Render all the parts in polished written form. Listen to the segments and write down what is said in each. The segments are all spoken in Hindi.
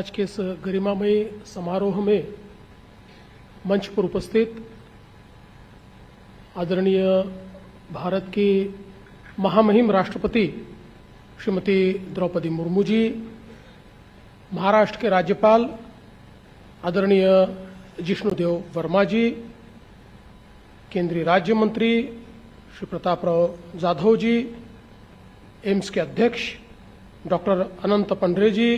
आज के इस गरिमामय समारोह में मंच पर उपस्थित आदरणीय भारत की महामहिम राष्ट्रपति श्रीमती द्रौपदी मुर्मू जी, महाराष्ट्र के राज्यपाल आदरणीय जिष्णुदेव वर्मा जी, केंद्रीय राज्य मंत्री श्री प्रतापराव जाधव जी, एम्स के अध्यक्ष डॉक्टर अनंत पंडरे जी,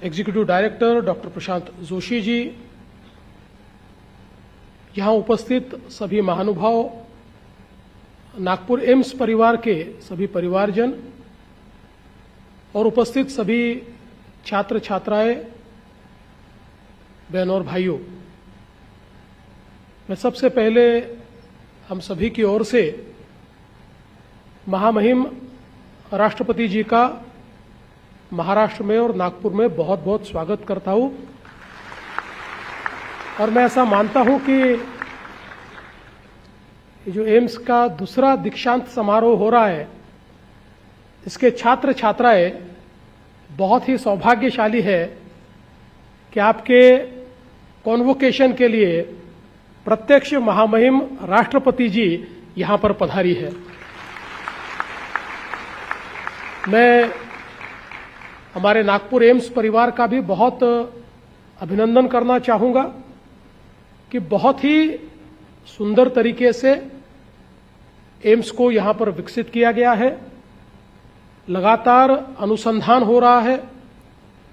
एग्जीक्यूटिव डायरेक्टर डॉक्टर प्रशांत जोशी जी, यहां उपस्थित सभी महानुभाव, नागपुर एम्स परिवार के सभी परिवारजन और उपस्थित सभी छात्र छात्राएं, बहनों और भाइयों, मैं सबसे पहले हम सभी की ओर से महामहिम राष्ट्रपति जी का महाराष्ट्र में और नागपुर में बहुत बहुत स्वागत करता हूं। और मैं ऐसा मानता हूं कि जो एम्स का दूसरा दीक्षांत समारोह हो रहा है, इसके छात्र छात्राएं बहुत ही सौभाग्यशाली है कि आपके कॉन्वोकेशन के लिए प्रत्यक्ष महामहिम राष्ट्रपति जी यहां पर पधारी है। मैं हमारे नागपुर एम्स परिवार का भी बहुत अभिनंदन करना चाहूंगा कि बहुत ही सुंदर तरीके से एम्स को यहां पर विकसित किया गया है। लगातार अनुसंधान हो रहा है,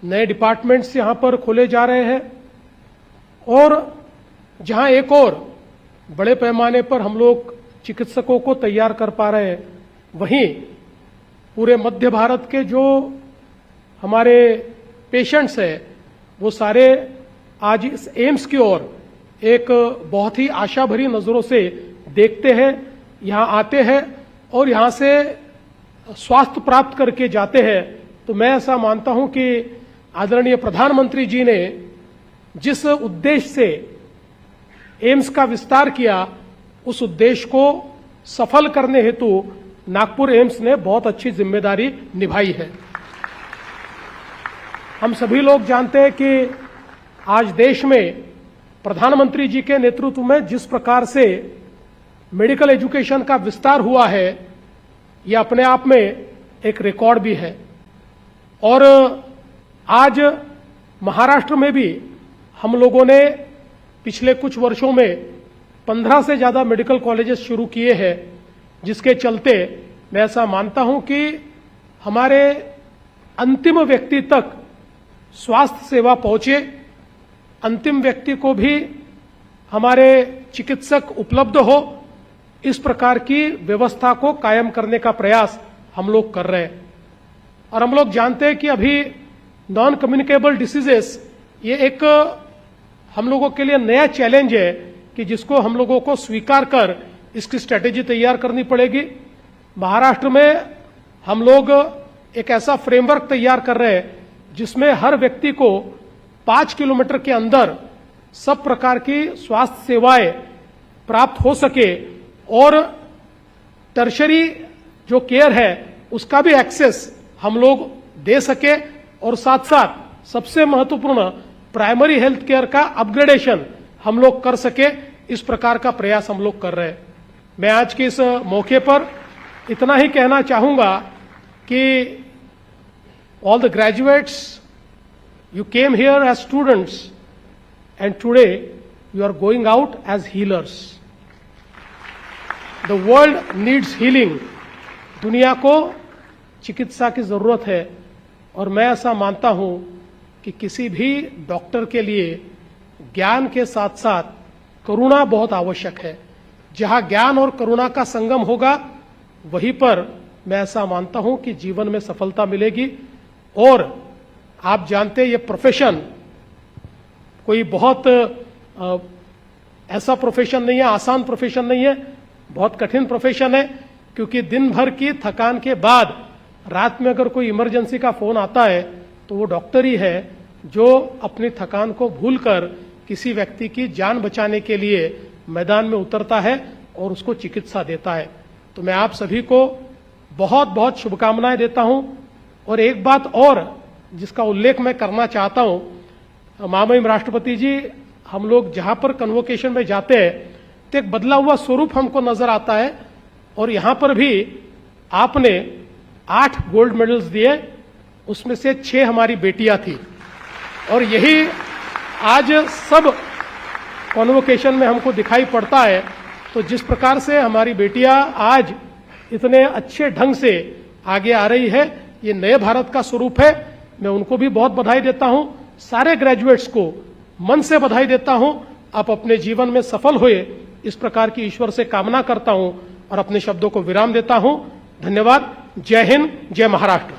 नए डिपार्टमेंट्स यहां पर खोले जा रहे हैं और जहां एक और बड़े पैमाने पर हम लोग चिकित्सकों को तैयार कर पा रहे हैं, वहीं पूरे मध्य भारत के जो हमारे पेशेंट्स हैं वो सारे आज इस एम्स की ओर एक बहुत ही आशा भरी नजरों से देखते हैं, यहां आते हैं और यहां से स्वास्थ्य प्राप्त करके जाते हैं। तो मैं ऐसा मानता हूं कि आदरणीय प्रधानमंत्री जी ने जिस उद्देश्य से एम्स का विस्तार किया, उस उद्देश्य को सफल करने हेतु नागपुर एम्स ने बहुत अच्छी जिम्मेदारी निभाई है। हम सभी लोग जानते हैं कि आज देश में प्रधानमंत्री जी के नेतृत्व में जिस प्रकार से मेडिकल एजुकेशन का विस्तार हुआ है, यह अपने आप में एक रिकॉर्ड भी है। और आज महाराष्ट्र में भी हम लोगों ने पिछले कुछ वर्षों में 15 से ज्यादा मेडिकल कॉलेजेस शुरू किए हैं, जिसके चलते मैं ऐसा मानता हूं कि हमारे अंतिम व्यक्ति तक स्वास्थ्य सेवा पहुंचे, अंतिम व्यक्ति को भी हमारे चिकित्सक उपलब्ध हो, इस प्रकार की व्यवस्था को कायम करने का प्रयास हम लोग कर रहे हैं। और हम लोग जानते हैं कि अभी नॉन कम्युनिकेबल डिसीजेस ये एक हम लोगों के लिए नया चैलेंज है कि जिसको हम लोगों को स्वीकार कर इसकी स्ट्रेटेजी तैयार करनी पड़ेगी। महाराष्ट्र में हम लोग एक ऐसा फ्रेमवर्क तैयार कर रहे हैं जिसमें हर व्यक्ति को 5 किलोमीटर के अंदर सब प्रकार की स्वास्थ्य सेवाएं प्राप्त हो सके और टर्शरी जो केयर है उसका भी एक्सेस हम लोग दे सके और साथ साथ सबसे महत्वपूर्ण प्राइमरी हेल्थ केयर का अपग्रेडेशन हम लोग कर सके, इस प्रकार का प्रयास हम लोग कर रहे हैं। मैं आज के इस मौके पर इतना ही कहना चाहूंगा कि all the graduates, you came here as students and today you are going out as healers. The world needs healing. दुनिया को चिकित्सा की जरूरत है और मैं ऐसा मानता हूं कि किसी भी डॉक्टर के लिए ज्ञान के साथ साथ करुणा बहुत आवश्यक है। जहां ज्ञान और करुणा का संगम होगा, वहीं पर मैं ऐसा मानता हूं कि जीवन में सफलता मिलेगी। और आप जानते हैं ये प्रोफेशन कोई बहुत ऐसा प्रोफेशन नहीं है, आसान प्रोफेशन नहीं है, बहुत कठिन प्रोफेशन है, क्योंकि दिन भर की थकान के बाद रात में अगर कोई इमरजेंसी का फोन आता है तो वो डॉक्टर ही है जो अपनी थकान को भूलकर किसी व्यक्ति की जान बचाने के लिए मैदान में उतरता है और उसको चिकित्सा देता है। तो मैं आप सभी को बहुत बहुत शुभकामनाएं देता हूं। और एक बात और जिसका उल्लेख मैं करना चाहता हूं। महामहिम राष्ट्रपति जी, हम लोग जहां पर कन्वोकेशन में जाते हैं तो एक बदला हुआ स्वरूप हमको नजर आता है, और यहां पर भी आपने 8 गोल्ड मेडल्स दिए, उसमें से 6 हमारी बेटियां थी, और यही आज सब कॉन्वोकेशन में हमको दिखाई पड़ता है। तो जिस प्रकार से हमारी बेटियां आज इतने अच्छे ढंग से आगे आ रही है, ये नए भारत का स्वरूप है। मैं उनको भी बहुत बधाई देता हूं, सारे ग्रेजुएट्स को मन से बधाई देता हूं। आप अपने जीवन में सफल हुए, इस प्रकार की ईश्वर से कामना करता हूं और अपने शब्दों को विराम देता हूं। धन्यवाद। जय हिंद, जय महाराष्ट्र।